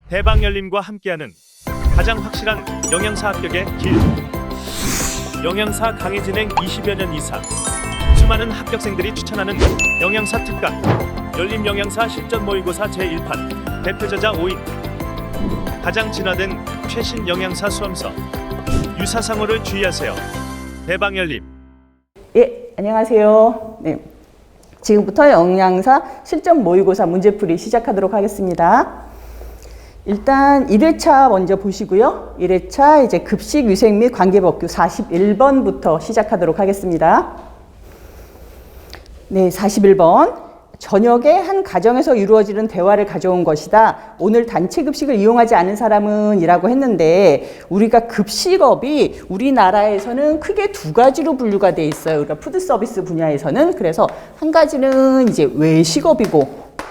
대방열림과 함께하는 가장 확실한 영양사 합격의 길. 영양사 강의 진행 20여 년 이상, 수많은 합격생들이 추천하는 영양사 특강 열림 영양사 실전 모의고사 제1판 대표저자 5인, 가장 진화된 최신 영양사 수험서. 유사상호를 주의하세요. 대방열림. 예, 안녕하세요. 네, 지금부터 영양사 실전 모의고사 문제풀이 시작하도록 하겠습니다. 일단 1회차 먼저 보시고요. 1회차 이제 급식 위생 및 관계법규 41번부터 시작하도록 하겠습니다. 네, 41번. 저녁에 한 가정에서 이루어지는 대화를 가져온 것이다. 오늘 단체 급식을 이용하지 않은 사람은 이라고 했는데, 우리가 급식업이 우리나라에서는 크게 두 가지로 분류가 돼 있어요. 우리가 푸드 서비스 분야에서는. 그래서 한 가지는 이제 외식업이고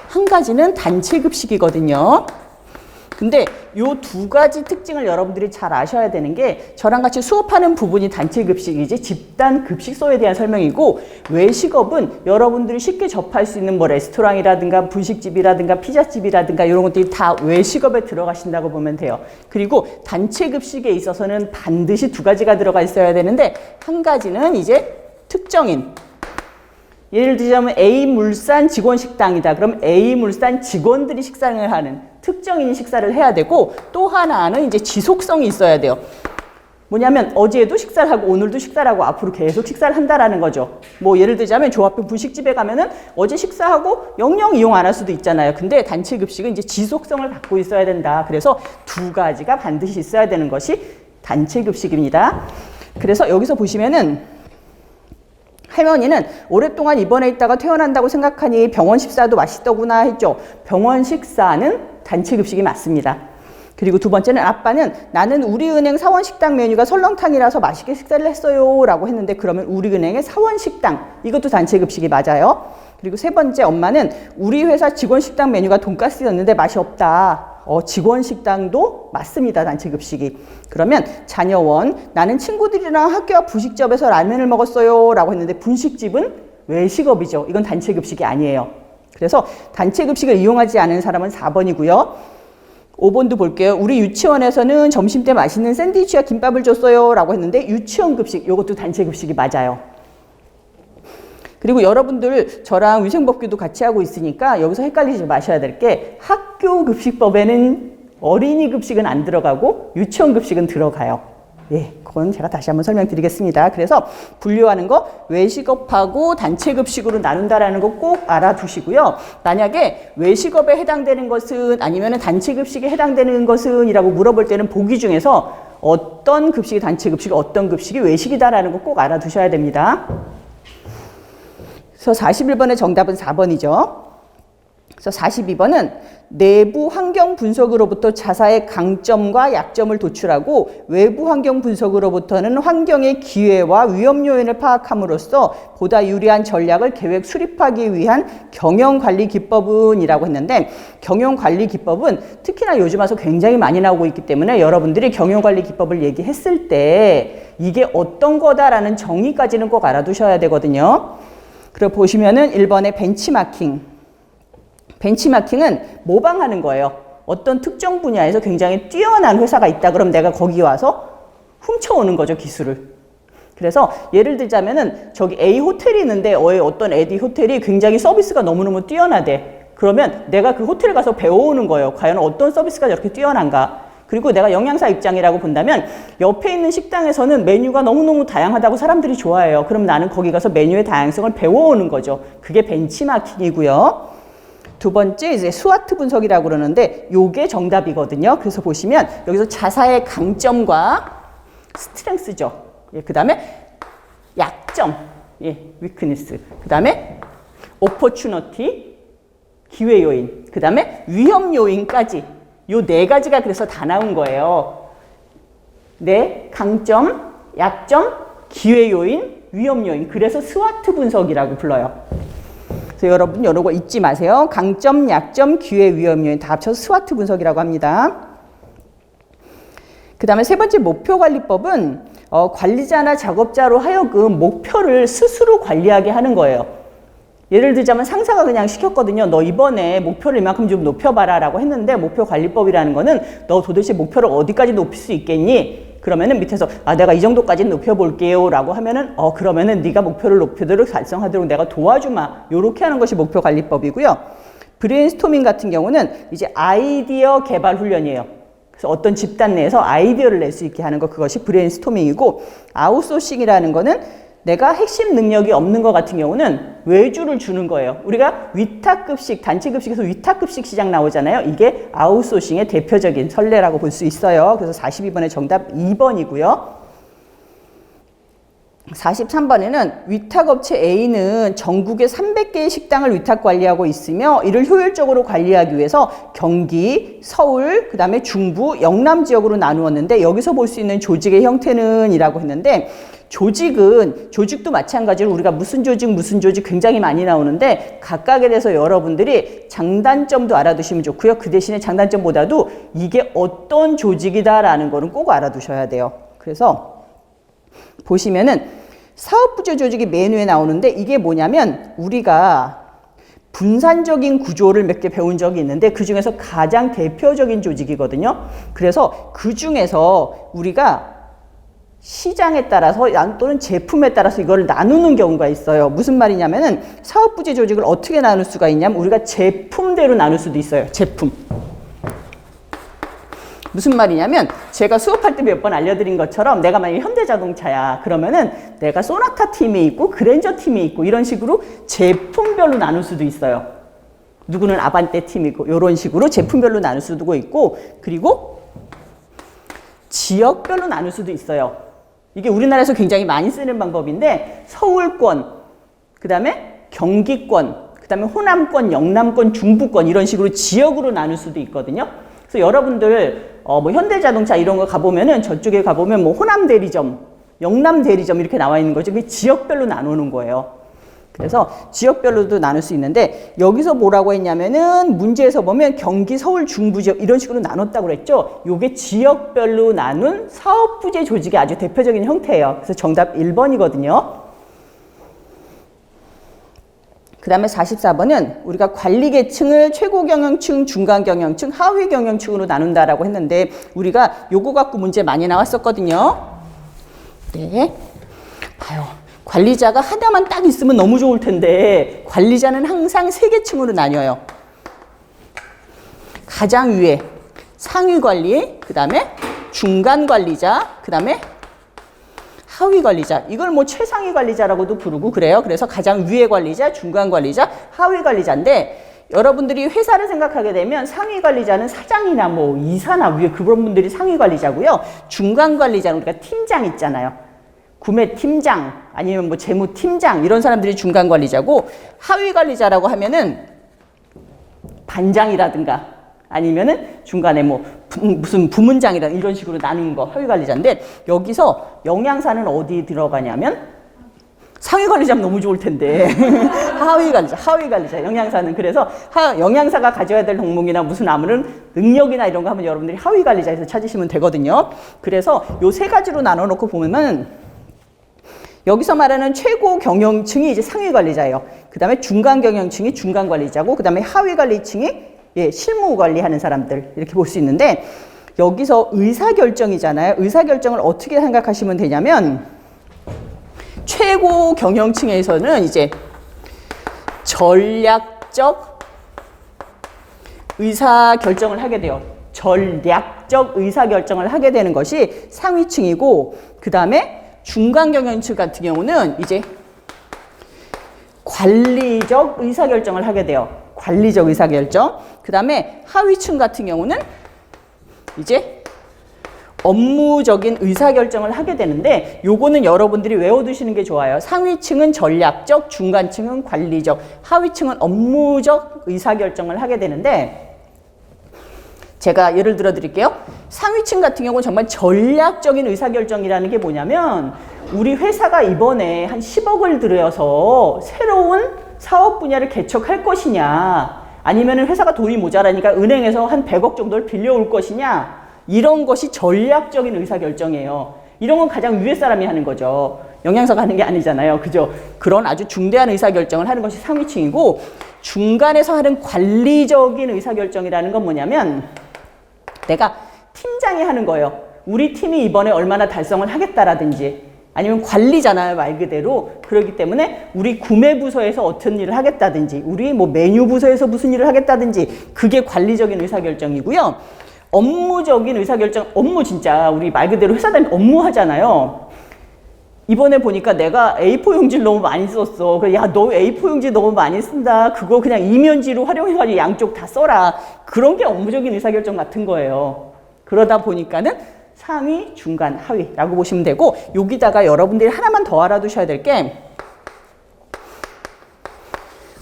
한 가지는 단체 급식이거든요. 근데 요 두 가지 특징을 여러분들이 잘 아셔야 되는 게, 저랑 같이 수업하는 부분이 단체 급식이지 집단 급식소에 대한 설명이고, 외식업은 여러분들이 쉽게 접할 수 있는 뭐 레스토랑이라든가 분식집이라든가 피자집이라든가 이런 것들이 다 외식업에 들어가신다고 보면 돼요. 그리고 단체 급식에 있어서는 반드시 두 가지가 들어가 있어야 되는데, 한 가지는 이제 특정인, 예를 들자면 A물산 직원식당이다. 그럼 A물산 직원들이 식사를 하는 특정인이 식사를 해야 되고, 또 하나는 이제 지속성이 있어야 돼요. 뭐냐면 어제도 식사를 하고 오늘도 식사를 하고 앞으로 계속 식사를 한다라는 거죠. 뭐 예를 들자면 조합병 분식집에 가면은 어제 식사하고 영영 이용 안 할 수도 있잖아요. 근데 단체 급식은 이제 지속성을 갖고 있어야 된다. 그래서 두 가지가 반드시 있어야 되는 것이 단체 급식입니다. 그래서 여기서 보시면은 할머니는 오랫동안 입원해 있다가 퇴원한다고 생각하니 병원 식사도 맛있더구나 했죠. 병원 식사는 단체 급식이 맞습니다. 그리고 두 번째는 아빠는 나는 우리은행 사원식당 메뉴가 설렁탕이라서 맛있게 식사를 했어요 라고 했는데, 그러면 우리은행의 사원식당, 이것도 단체 급식이 맞아요. 그리고 세 번째, 엄마는 우리 회사 직원식당 메뉴가 돈가스였는데 맛이 없다. 직원식당도 맞습니다. 단체 급식이. 그러면 자녀원, 나는 친구들이랑 학교 앞 분식집에서 라면을 먹었어요 라고 했는데, 분식집은 외식업이죠. 이건 단체 급식이 아니에요. 그래서 단체 급식을 이용하지 않은 사람은 4번이고요. 5번도 볼게요. 우리 유치원에서는 점심때 맛있는 샌드위치와 김밥을 줬어요 라고 했는데, 유치원 급식, 이것도 단체 급식이 맞아요. 그리고 여러분들 저랑 위생법규도 같이 하고 있으니까 여기서 헷갈리지 마셔야 될 게, 학교 급식법에는 어린이 급식은 안 들어가고 유치원 급식은 들어가요. 예, 그건 제가 다시 한번 설명드리겠습니다. 그래서 분류하는 거 외식업하고 단체 급식으로 나눈다라는 거 꼭 알아두시고요. 만약에 외식업에 해당되는 것은 아니면 단체 급식에 해당되는 것은 이라고 물어볼 때는 보기 중에서 어떤 급식이 단체 급식, 어떤 급식이 외식이다라는 거 꼭 알아두셔야 됩니다. 그래서 41번의 정답은 4번이죠. 그래서 42번은 내부 환경 분석으로부터 자사의 강점과 약점을 도출하고 외부 환경 분석으로부터는 환경의 기회와 위험 요인을 파악함으로써 보다 유리한 전략을 계획 수립하기 위한 경영관리 기법은 이라고 했는데, 경영관리 기법은 특히나 요즘 와서 굉장히 많이 나오고 있기 때문에 여러분들이 경영관리 기법을 얘기했을 때 이게 어떤 거다라는 정의까지는 꼭 알아두셔야 되거든요. 그리고 보시면은 1번의 벤치마킹. 벤치마킹은 모방하는 거예요. 어떤 특정 분야에서 굉장히 뛰어난 회사가 있다 그럼 내가 거기 와서 훔쳐오는 거죠, 기술을. 그래서 예를 들자면은 저기 A 호텔이 있는데 어떤 A 호텔이 굉장히 서비스가 너무너무 뛰어나대. 그러면 내가 그 호텔 가서 배워오는 거예요. 과연 어떤 서비스가 저렇게 뛰어난가? 그리고 내가 영양사 입장이라고 본다면 옆에 있는 식당에서는 메뉴가 너무너무 다양하다고 사람들이 좋아해요. 그럼 나는 거기 가서 메뉴의 다양성을 배워오는 거죠. 그게 벤치마킹이고요. 두 번째 이제 스와트 분석이라고 그러는데, 요게 정답이거든요. 그래서 보시면 여기서 자사의 강점과 스트렝스죠. 예, 그 다음에 약점, 예, 위크니스. 그 다음에 오퍼추너티, 기회 요인. 그 다음에 위험 요인까지. 요 네 가지가 그래서 다 나온 거예요. 네, 강점, 약점, 기회 요인, 위험 요인. 그래서 스와트 분석이라고 불러요. 그래서 여러분 이런 거 잊지 마세요. 강점, 약점, 기회, 위험 요인 다 합쳐서 스와트 분석이라고 합니다. 그 다음에 세 번째 목표관리법은 관리자나 작업자로 하여금 목표를 스스로 관리하게 하는 거예요. 예를 들자면 상사가 그냥 시켰거든요. 너 이번에 목표를 이만큼 좀 높여봐라 라고 했는데 목표 관리법이라는 거는 너 도대체 목표를 어디까지 높일 수 있겠니? 그러면은 밑에서 내가 이 정도까지 높여볼게요 라고 하면은 그러면은 네가 목표를 높이도록 달성하도록 내가 도와주마. 요렇게 하는 것이 목표 관리법이고요. 브레인스토밍 같은 경우는 이제 아이디어 개발 훈련이에요. 그래서 어떤 집단 내에서 아이디어를 낼 수 있게 하는 거, 그것이 브레인스토밍이고, 아웃소싱이라는 거는 내가 핵심 능력이 없는 것 같은 경우는 외주를 주는 거예요. 우리가 위탁급식, 단체급식에서 위탁급식 시장 나오잖아요. 이게 아웃소싱의 대표적인 선례라고 볼 수 있어요. 그래서 42번의 정답 2번이고요. 43번에는 위탁업체 A는 전국에 300개의 식당을 위탁 관리하고 있으며 이를 효율적으로 관리하기 위해서 경기, 서울, 그 다음에 중부, 영남 지역으로 나누었는데 여기서 볼 수 있는 조직의 형태는 이라고 했는데 조직도 마찬가지로 우리가 무슨 조직 굉장히 많이 나오는데 각각에 대해서 여러분들이 장단점도 알아두시면 좋고요. 그 대신에 장단점보다도 이게 어떤 조직이다라는 거는 꼭 알아두셔야 돼요. 그래서 보시면은 사업부조 조직이 메뉴에 나오는데 이게 뭐냐면 우리가 분산적인 구조를 몇 개 배운 적이 있는데 그 중에서 가장 대표적인 조직이거든요. 그래서 그 중에서 우리가 시장에 따라서 또는 제품에 따라서 이걸 나누는 경우가 있어요. 무슨 말이냐면은 사업부지 조직을 어떻게 나눌 수가 있냐면 우리가 제품대로 나눌 수도 있어요. 제품. 무슨 말이냐면 제가 수업할 때 몇 번 알려드린 것처럼 내가 만약에 현대자동차야 그러면은 내가 소나타 팀이 있고 그랜저 팀이 있고 이런 식으로 제품별로 나눌 수도 있어요. 누구는 아반떼 팀이고 이런 식으로 제품별로 나눌 수도 있고 그리고 지역별로 나눌 수도 있어요. 이게 우리나라에서 굉장히 많이 쓰는 방법인데 서울권, 그 다음에 경기권, 그 다음에 호남권, 영남권, 중부권 이런 식으로 지역으로 나눌 수도 있거든요. 그래서 여러분들 뭐 현대자동차 이런 거 가보면은 저쪽에 가보면 뭐 호남 대리점, 영남 대리점 이렇게 나와 있는 거죠. 그게 지역별로 나누는 거예요. 그래서 지역별로도 나눌 수 있는데 여기서 뭐라고 했냐면은 문제에서 보면 경기, 서울, 중부 지역 이런 식으로 나눴다고 그랬죠. 요게 지역별로 나눈 사업부제 조직의 아주 대표적인 형태예요. 그래서 정답 1번이거든요. 그 다음에 44번은 우리가 관리 계층을 최고 경영층, 중간 경영층, 하위 경영층으로 나눈다라고 했는데 우리가 요거 갖고 문제 많이 나왔었거든요. 네. 봐요. 관리자가 하나만 딱 있으면 너무 좋을 텐데 관리자는 항상 3계층으로 나뉘어요. 가장 위에 상위 관리, 그 다음에 중간 관리자, 그 다음에 하위 관리자. 이걸 뭐 최상위 관리자라고도 부르고 그래요. 그래서 가장 위에 관리자, 중간 관리자, 하위 관리자인데 여러분들이 회사를 생각하게 되면 상위 관리자는 사장이나 뭐 이사나 위에 그런 분들이 상위 관리자고요. 중간 관리자는 우리가 팀장 있잖아요. 구매 팀장 아니면 뭐 재무 팀장 이런 사람들이 중간 관리자고 하위 관리자라고 하면은 반장이라든가 아니면은 중간에 뭐 무슨 부문장이라 이런 식으로 나누는 거 하위 관리자인데 여기서 영양사는 어디 들어가냐면 상위 관리자면 너무 좋을 텐데 하위 관리자 영양사는 그래서 영양사가 가져야 될 덕목이나 무슨 아무런 능력이나 이런 거 하면 여러분들이 하위 관리자에서 찾으시면 되거든요. 그래서 요 3가지로 나눠 놓고 보면 여기서 말하는 최고 경영층이 이제 상위 관리자예요. 그 다음에 중간 경영층이 중간 관리자고 그 다음에 하위 관리층이 실무 관리하는 사람들 이렇게 볼 수 있는데 여기서 의사결정이잖아요. 의사결정을 어떻게 생각하시면 되냐면 최고 경영층에서는 이제 전략적 의사결정을 하게 돼요. 전략적 의사결정을 하게 되는 것이 상위층이고 그 다음에 중간 경영층 같은 경우는 이제 관리적 의사결정을 하게 돼요. 관리적 의사결정. 그 다음에 하위층 같은 경우는 이제 업무적인 의사결정을 하게 되는데 요거는 여러분들이 외워두시는 게 좋아요. 상위층은 전략적, 중간층은 관리적, 하위층은 업무적 의사결정을 하게 되는데 제가 예를 들어 드릴게요. 상위층 같은 경우는 정말 전략적인 의사결정이라는 게 뭐냐면 우리 회사가 이번에 한 10억을 들여서 새로운 사업 분야를 개척할 것이냐 아니면 회사가 돈이 모자라니까 은행에서 한 100억 정도를 빌려올 것이냐 이런 것이 전략적인 의사결정이에요. 이런 건 가장 위에 사람이 하는 거죠. 영양사가 하는 게 아니잖아요. 그죠? 그런 아주 중대한 의사결정을 하는 것이 상위층이고, 중간에서 하는 관리적인 의사결정이라는 건 뭐냐면 내가 팀장이 하는 거예요. 우리 팀이 이번에 얼마나 달성을 하겠다라든지, 아니면 관리잖아요, 말 그대로. 그렇기 때문에 우리 구매 부서에서 어떤 일을 하겠다든지, 우리 뭐 메뉴 부서에서 무슨 일을 하겠다든지, 그게 관리적인 의사결정이고요. 업무적인 의사결정, 업무 진짜 우리 말 그대로 회사 다니면 업무 하잖아요. 이번에 보니까 내가 A4 용지를 너무 많이 썼어. 그래, 야, 너 A4 용지 너무 많이 쓴다. 그거 그냥 이면지로 활용해가지고 양쪽 다 써라. 그런 게 업무적인 의사결정 같은 거예요. 그러다 보니까는 상위, 중간, 하위라고 보시면 되고, 여기다가 여러분들이 하나만 더 알아두셔야 될 게,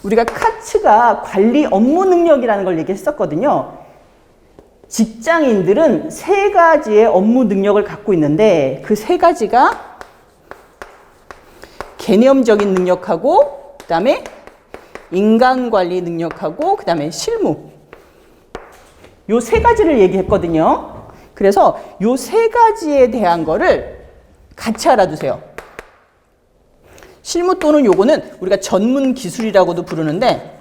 우리가 카츠가 관리 업무 능력이라는 걸 얘기했었거든요. 직장인들은 3가지의 업무 능력을 갖고 있는데, 그 3가지가 개념적인 능력하고, 그 다음에 인간관리 능력하고, 그 다음에 실무. 요 3가지를 얘기했거든요. 그래서 요 3가지에 대한 거를 같이 알아두세요. 실무 또는 요거는 우리가 전문 기술이라고도 부르는데,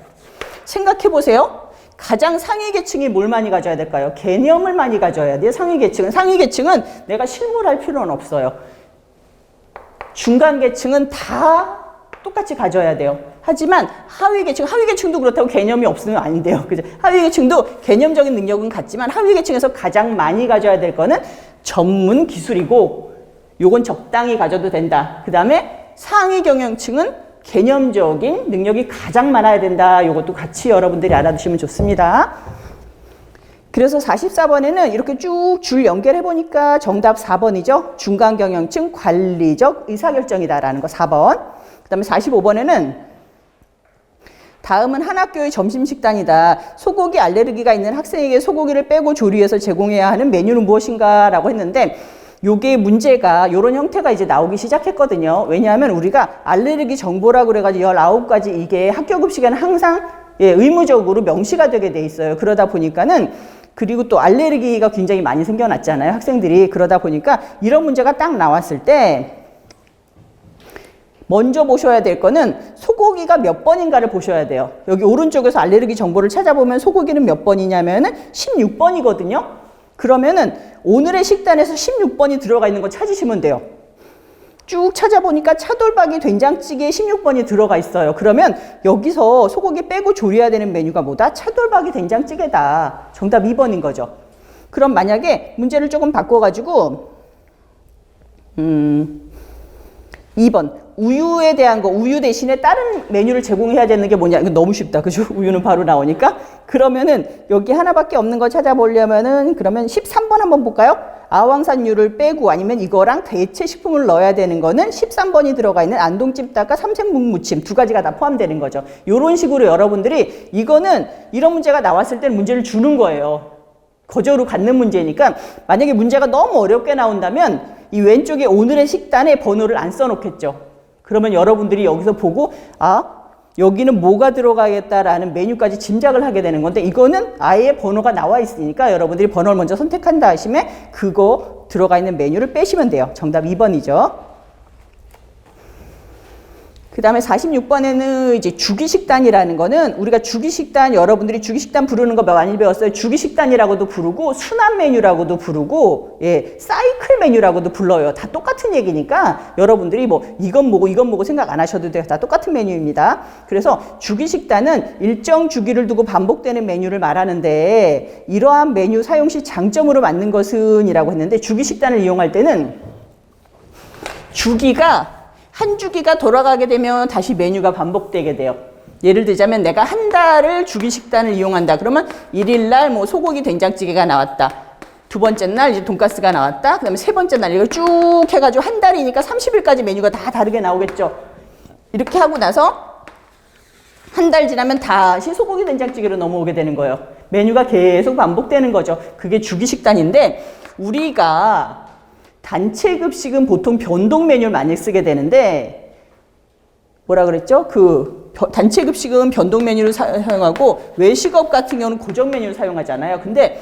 생각해 보세요. 가장 상위 계층이 뭘 많이 가져야 될까요? 개념을 많이 가져야 돼요. 상위 계층은 내가 실무를 할 필요는 없어요. 중간 계층은 다 똑같이 가져야 돼요. 하지만 하위 계층도 그렇다고 개념이 없으면 안 돼요. 그죠? 하위 계층도 개념적인 능력은 같지만 하위 계층에서 가장 많이 가져야 될 거는 전문 기술이고, 요건 적당히 가져도 된다. 그 다음에 상위 경영층은 개념적인 능력이 가장 많아야 된다. 요것도 같이 여러분들이 알아두시면 좋습니다. 그래서 44번에는 이렇게 쭉 줄 연결해 보니까 정답 4번이죠. 중간 경영층 관리적 의사결정이다라는 거 4번. 그 다음에 45번에는 다음은 한 학교의 점심식단이다. 소고기 알레르기가 있는 학생에게 소고기를 빼고 조리해서 제공해야 하는 메뉴는 무엇인가 라고 했는데, 요게 문제가 요런 형태가 이제 나오기 시작했거든요. 왜냐하면 우리가 알레르기 정보라고 그래가지고 19가지 이게 학교 급식에는 항상 의무적으로 명시가 되게 돼 있어요. 그러다 보니까는, 그리고 또 알레르기가 굉장히 많이 생겨났잖아요, 학생들이. 그러다 보니까 이런 문제가 딱 나왔을 때 먼저 보셔야 될 거는 소고기가 몇 번인가를 보셔야 돼요. 여기 오른쪽에서 알레르기 정보를 찾아보면 소고기는 몇 번이냐면은 16번이거든요. 그러면은 오늘의 식단에서 16번이 들어가 있는 거 찾으시면 돼요. 쭉 찾아보니까 차돌박이 된장찌개에 16번이 들어가 있어요. 그러면 여기서 소고기 빼고 조리해야 되는 메뉴가 뭐다? 차돌박이 된장찌개다. 정답 2번인 거죠. 그럼 만약에 문제를 조금 바꿔가지고 2번 우유에 대한 거, 우유 대신에 다른 메뉴를 제공해야 되는 게 뭐냐? 이거 너무 쉽다, 그죠? 우유는 바로 나오니까. 그러면은 여기 하나밖에 없는 거 찾아보려면은, 그러면 13번 한번 볼까요? 아황산유를 빼고 아니면 이거랑 대체 식품을 넣어야 되는 거는 13번이 들어가 있는 안동찜닭과 삼색묵무침 2가지가 다 포함되는 거죠. 이런 식으로 여러분들이, 이거는 이런 문제가 나왔을 때는 문제를 주는 거예요. 거저로 갖는 문제니까. 만약에 문제가 너무 어렵게 나온다면 이 왼쪽에 오늘의 식단에 번호를 안 써놓겠죠. 그러면 여러분들이 여기서 보고, 아, 여기는 뭐가 들어가겠다라는 메뉴까지 짐작을 하게 되는 건데, 이거는 아예 번호가 나와 있으니까 여러분들이 번호를 먼저 선택한 다음에 그거 들어가 있는 메뉴를 빼시면 돼요. 정답 2번이죠. 그 다음에 46번에는 이제 주기식단이라는 거는, 우리가 주기식단, 여러분들이 주기식단 부르는 거 많이 배웠어요. 주기식단이라고도 부르고, 순환 메뉴라고도 부르고, 사이클 메뉴라고도 불러요. 다 똑같은 얘기니까 여러분들이 뭐 이건 뭐고 생각 안 하셔도 돼요. 다 똑같은 메뉴입니다. 그래서 주기식단은 일정 주기를 두고 반복되는 메뉴를 말하는데, 이러한 메뉴 사용 시 장점으로 맞는 것은 이라고 했는데, 주기식단을 이용할 때는 한 주기가 돌아가게 되면 다시 메뉴가 반복되게 돼요. 예를 들자면 내가 한 달을 주기식단을 이용한다. 그러면 1일날 뭐 소고기 된장찌개가 나왔다. 2번째 날 이제 돈가스가 나왔다. 그 다음에 3번째 날 이걸 쭉 해가지고 한 달이니까 30일까지 메뉴가 다 다르게 나오겠죠. 이렇게 하고 나서 한 달 지나면 다시 소고기 된장찌개로 넘어오게 되는 거예요. 메뉴가 계속 반복되는 거죠. 그게 주기식단인데, 우리가 단체 급식은 보통 변동 메뉴를 많이 쓰게 되는데, 뭐라 그랬죠? 단체 급식은 변동 메뉴를 사용하고, 외식업 같은 경우는 고정 메뉴를 사용하잖아요. 근데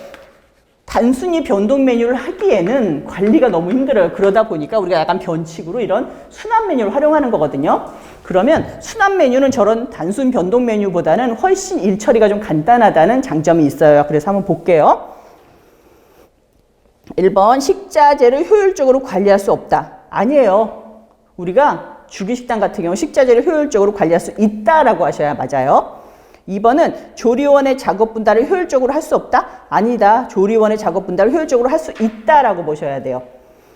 단순히 변동 메뉴를 하기에는 관리가 너무 힘들어요. 그러다 보니까 우리가 약간 변칙으로 이런 순환 메뉴를 활용하는 거거든요. 그러면 순환 메뉴는 저런 단순 변동 메뉴보다는 훨씬 일 처리가 좀 간단하다는 장점이 있어요. 그래서 한번 볼게요. 1번, 식자재를 효율적으로 관리할 수 없다. 아니에요. 우리가 주기식당 같은 경우 식자재를 효율적으로 관리할 수 있다라고 하셔야 맞아요. 2번은 조리원의 작업 분담을 효율적으로 할 수 없다? 아니다. 조리원의 작업 분담을 효율적으로 할 수 있다라고 보셔야 돼요.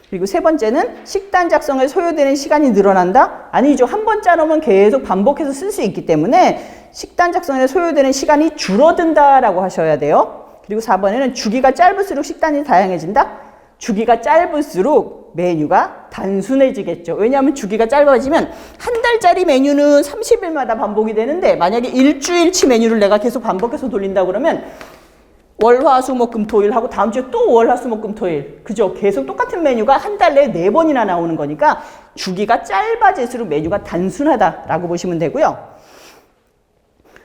그리고 세 번째는 식단 작성에 소요되는 시간이 늘어난다? 아니죠. 한 번 짜놓으면 계속 반복해서 쓸 수 있기 때문에 식단 작성에 소요되는 시간이 줄어든다라고 하셔야 돼요. 그리고 4번에는 주기가 짧을수록 식단이 다양해진다? 주기가 짧을수록 메뉴가 단순해지겠죠. 왜냐하면 주기가 짧아지면 한 달짜리 메뉴는 30일마다 반복이 되는데 만약에 일주일치 메뉴를 내가 계속 반복해서 돌린다 그러면 월, 화, 수, 목, 금, 토일 하고 다음 주에 또 월, 화, 수, 목, 금, 토일. 그죠? 계속 똑같은 메뉴가 한 달 내에 4번이나 나오는 거니까 주기가 짧아질수록 메뉴가 단순하다라고 보시면 되고요.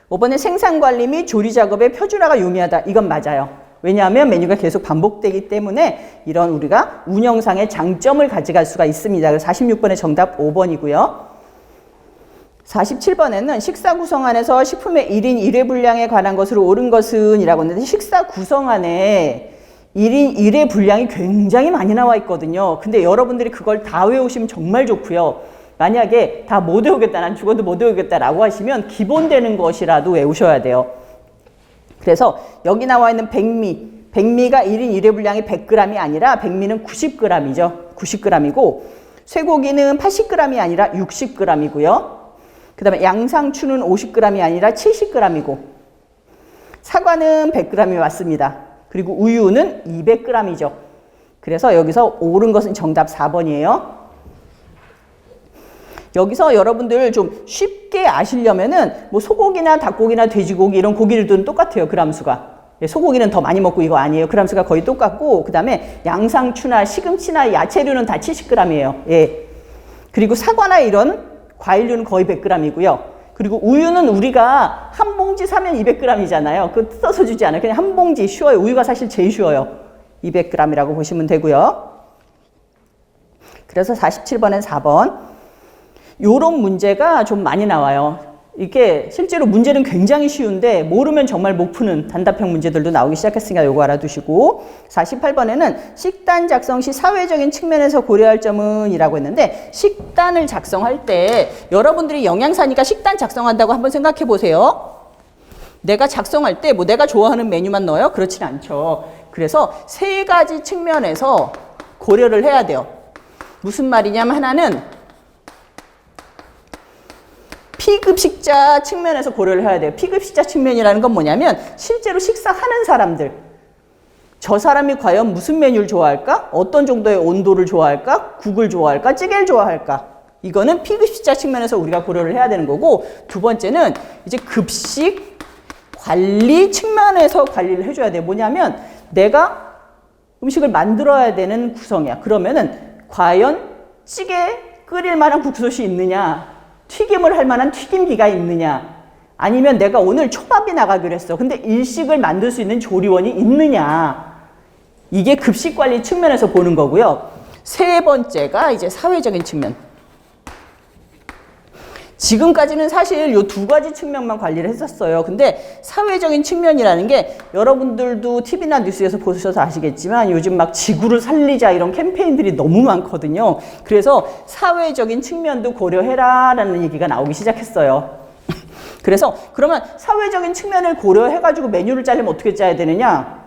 5번에 생산관리 및 조리 작업의 표준화가 용이하다. 이건 맞아요. 왜냐하면 메뉴가 계속 반복되기 때문에 이런 우리가 운영상의 장점을 가져갈 수가 있습니다. 그래서 46번의 정답 5번이고요. 47번에는 식사 구성안에서 식품의 1인 1회 분량에 관한 것으로 옳은 것은 이라고 했는데 식사 구성안에 1인 1회 분량이 굉장히 많이 나와 있거든요. 근데 여러분들이 그걸 다 외우시면 정말 좋고요. 만약에 다 못 외우겠다, 난 죽어도 못 외우겠다라고 하시면 기본 되는 것이라도 외우셔야 돼요. 그래서 여기 나와 있는 백미, 백미가 1인 1회 분량이 100g이 아니라 백미는 90g이죠. 90g이고 쇠고기는 80g이 아니라 60g이고요. 그 다음에 양상추는 50g이 아니라 70g이고 사과는 100g이 맞습니다. 그리고 우유는 200g이죠. 그래서 여기서 옳은 것은 정답 4번이에요. 여기서 여러분들 좀 쉽게 아시려면은 뭐 소고기나 닭고기나 돼지고기 이런 고기들은 똑같아요. 그람수가. 소고기는 더 많이 먹고 이거 아니에요. 그람수가 거의 똑같고 그 다음에 양상추나 시금치나 야채류는 다 70g이에요. 예. 그리고 사과나 이런 과일류는 거의 100g이고요. 그리고 우유는 우리가 한 봉지 사면 200g이잖아요. 그거 뜯어서 주지 않아요. 그냥 한 봉지 쉬워요. 우유가 사실 제일 쉬워요. 200g이라고 보시면 되고요. 그래서 47번엔 4번. 요런 문제가 좀 많이 나와요. 이게 실제로 문제는 굉장히 쉬운데 모르면 정말 못 푸는 단답형 문제들도 나오기 시작했으니까 요거 알아두시고 48번에는 식단 작성 시 사회적인 측면에서 고려할 점은 이라고 했는데 식단을 작성할 때 여러분들이 영양사니까 식단 작성한다고 한번 생각해 보세요. 내가 작성할 때 뭐 내가 좋아하는 메뉴만 넣어요? 그렇진 않죠. 그래서 세 가지 측면에서 고려를 해야 돼요. 무슨 말이냐면 하나는 피급식자 측면에서 고려를 해야 돼요. 피급식자 측면이라는 건 뭐냐면 실제로 식사하는 사람들 저 사람이 과연 무슨 메뉴를 좋아할까? 어떤 정도의 온도를 좋아할까? 국을 좋아할까? 찌개를 좋아할까? 이거는 피급식자 측면에서 우리가 고려를 해야 되는 거고 두 번째는 이제 급식 관리 측면에서 관리를 해줘야 돼요. 뭐냐면 내가 음식을 만들어야 되는 구성이야. 그러면은 과연 찌개 끓일 만한 국솥이 있느냐? 튀김을 할 만한 튀김기가 있느냐 아니면 내가 오늘 초밥이 나가기로 했어. 근데 일식을 만들 수 있는 조리원이 있느냐 이게 급식관리 측면에서 보는 거고요. 세 번째가 이제 사회적인 측면. 지금까지는 사실 이 두 가지 측면만 관리를 했었어요. 근데 사회적인 측면이라는 게 여러분들도 TV나 뉴스에서 보셔서 아시겠지만 요즘 막 지구를 살리자 이런 캠페인들이 너무 많거든요. 그래서 사회적인 측면도 고려해라 라는 얘기가 나오기 시작했어요. 그래서 그러면 사회적인 측면을 고려해가지고 메뉴를 짜려면 어떻게 짜야 되느냐?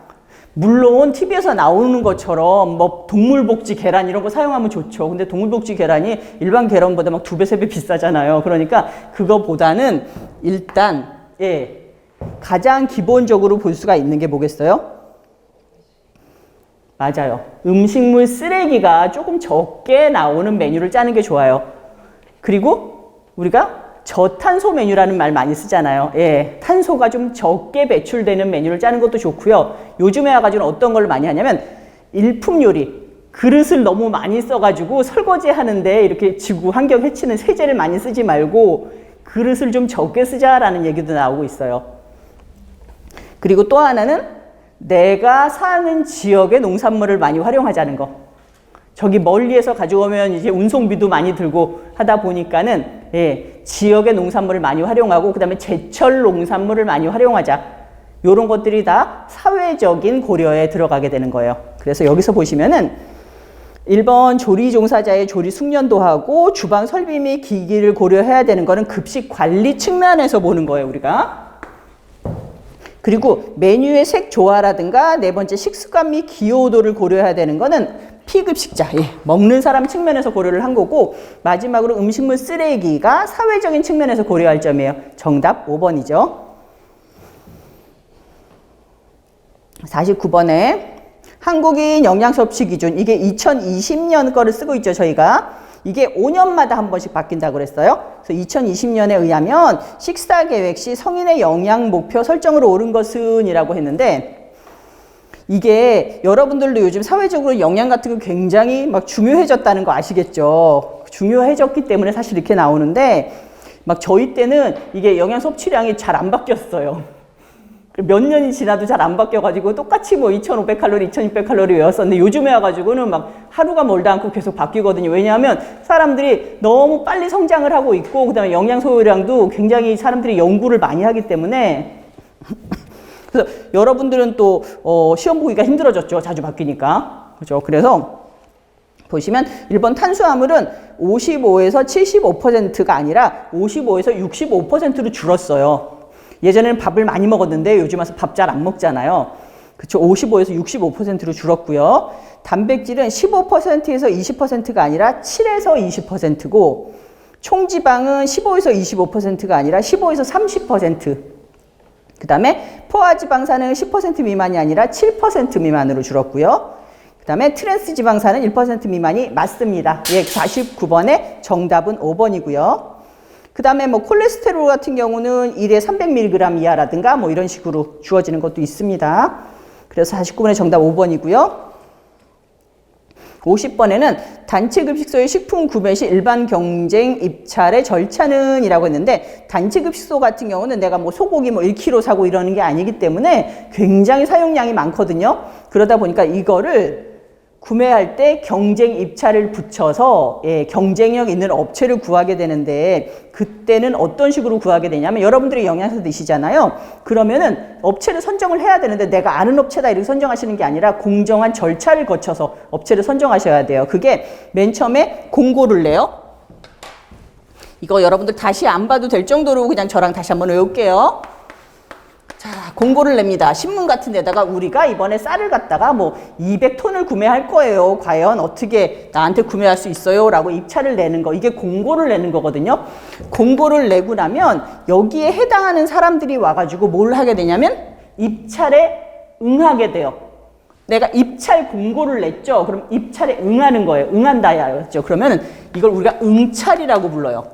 물론 TV에서 나오는 것처럼 뭐 동물복지 계란 이런 거 사용하면 좋죠. 근데 동물복지 계란이 일반 계란보다 막 2배, 3배 비싸잖아요. 그러니까 그거보다는 일단 가장 기본적으로 볼 수가 있는 게 뭐겠어요? 맞아요. 음식물 쓰레기가 조금 적게 나오는 메뉴를 짜는 게 좋아요. 그리고 우리가 저탄소 메뉴라는 말 많이 쓰잖아요. 탄소가 좀 적게 배출되는 메뉴를 짜는 것도 좋고요. 요즘에 와가지고 어떤 걸 많이 하냐면 일품 요리, 그릇을 너무 많이 써가지고 설거지 하는데 이렇게 지구 환경 해치는 세제를 많이 쓰지 말고 그릇을 좀 적게 쓰자라는 얘기도 나오고 있어요. 그리고 또 하나는 내가 사는 지역의 농산물을 많이 활용하자는 거. 저기 멀리에서 가져오면 이제 운송비도 많이 들고 하다 보니까는 예, 지역의 농산물을 많이 활용하고 그다음에 제철 농산물을 많이 활용하자. 이런 것들이 다 사회적인 고려에 들어가게 되는 거예요. 그래서 여기서 보시면은 1번 조리 종사자의 조리 숙련도하고 주방 설비 및 기기를 고려해야 되는 거는 급식 관리 측면에서 보는 거예요, 우리가. 그리고 메뉴의 색 조화라든가 네 번째 식습관 및 기여도를 고려해야 되는 거는 피급식자, 예, 먹는 사람 측면에서 고려를 한 거고 마지막으로 음식물 쓰레기가 사회적인 측면에서 고려할 점이에요. 정답 5번이죠. 49번에 한국인 영양섭취 기준, 이게 2020년 거를 쓰고 있죠, 저희가. 이게 5년마다 한 번씩 바뀐다고 그랬어요. 그래서 2020년에 의하면 식사 계획 시 성인의 영양 목표 설정으로 옳은 것은 이라고 했는데 이게 여러분들도 요즘 사회적으로 영양 같은 거 굉장히 막 중요해졌다는 거 아시겠죠? 중요해졌기 때문에 사실 이렇게 나오는데 막 저희 때는 이게 영양 섭취량이 잘 안 바뀌었어요. 몇 년이 지나도 잘 안 바뀌어가지고 똑같이 뭐 2,500칼로리, 2,600칼로리 외웠었는데 요즘에 와가지고는 막 하루가 멀다 않고 계속 바뀌거든요. 왜냐하면 사람들이 너무 빨리 성장을 하고 있고 그다음에 영양 소요량도 굉장히 사람들이 연구를 많이 하기 때문에 그래서 여러분들은 또 시험 보기가 힘들어졌죠. 자주 바뀌니까. 그렇죠. 그래서 보시면 1번 탄수화물은 55에서 75%가 아니라 55에서 65%로 줄었어요. 예전에는 밥을 많이 먹었는데 요즘 와서 밥 잘 안 먹잖아요. 그쵸? 55에서 65%로 줄었고요. 단백질은 15%에서 20%가 아니라 7에서 20%고 총지방은 15에서 25%가 아니라 15에서 30%. 그 다음에 포화지방산은 10% 미만이 아니라 7% 미만으로 줄었고요. 그 다음에 트랜스지방산은 1% 미만이 맞습니다. 예, 49번의 정답은 5번이고요. 그 다음에 뭐 콜레스테롤 같은 경우는 1에 300mg 이하라든가 뭐 이런 식으로 주어지는 것도 있습니다. 그래서 49번의 정답 5번이고요. 50번에는 단체급식소의 식품 구매 시 일반 경쟁 입찰의 절차는 이라고 했는데 단체급식소 같은 경우는 내가 뭐 소고기 뭐 1kg 사고 이러는 게 아니기 때문에 굉장히 사용량이 많거든요. 그러다 보니까 이거를 구매할 때 경쟁 입찰을 붙여서 예, 경쟁력 있는 업체를 구하게 되는데 그때는 어떤 식으로 구하게 되냐면 여러분들이 영양사 드시잖아요. 그러면은 업체를 선정을 해야 되는데 내가 아는 업체다 이렇게 선정하시는 게 아니라 공정한 절차를 거쳐서 업체를 선정하셔야 돼요. 그게 맨 처음에 공고를 내요. 이거 여러분들 다시 안 봐도 될 정도로 그냥 저랑 다시 한번 외울게요. 자, 공고를 냅니다. 신문 같은 데다가 우리가 이번에 쌀을 갖다가 뭐 200톤을 구매할 거예요. 과연 어떻게 나한테 구매할 수 있어요? 라고 입찰을 내는 거. 이게 공고를 내는 거거든요. 공고를 내고 나면 여기에 해당하는 사람들이 와가지고 뭘 하게 되냐면 입찰에 응하게 돼요. 내가 입찰 공고를 냈죠. 그럼 입찰에 응하는 거예요. 응한다였죠. 그러면 이걸 우리가 응찰이라고 불러요.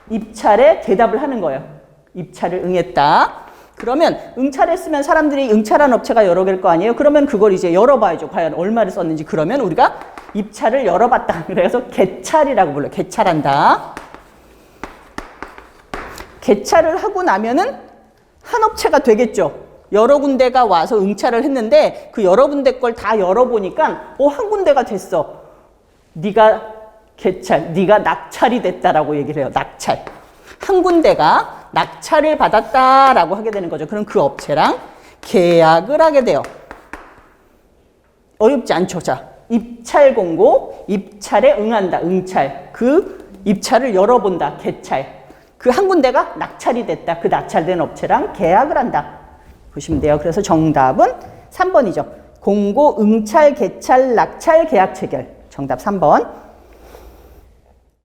입찰에 대답을 하는 거예요. 입찰을 응했다. 그러면 응찰했으면 사람들이 응찰한 업체가 여러 개일 거 아니에요? 그러면 그걸 이제 열어봐야죠. 과연 얼마를 썼는지. 그러면 우리가 입찰을 열어봤다. 그래서 개찰이라고 불러요. 개찰한다. 개찰을 하고 나면은 한 업체가 되겠죠. 여러 군데가 와서 응찰을 했는데 그 여러 군데 걸 다 열어보니까 한 군데가 됐어. 네가 개찰, 네가 낙찰이 됐다라고 얘기를 해요. 낙찰. 한 군데가 낙찰을 받았다라고 하게 되는 거죠. 그럼 그 업체랑 계약을 하게 돼요. 어렵지 않죠. 자, 입찰 공고, 입찰에 응한다. 응찰. 그 입찰을 열어본다. 개찰. 그 한 군데가 낙찰이 됐다. 그 낙찰된 업체랑 계약을 한다. 보시면 돼요. 그래서 정답은 3번이죠. 공고, 응찰, 개찰, 낙찰, 계약 체결. 정답 3번.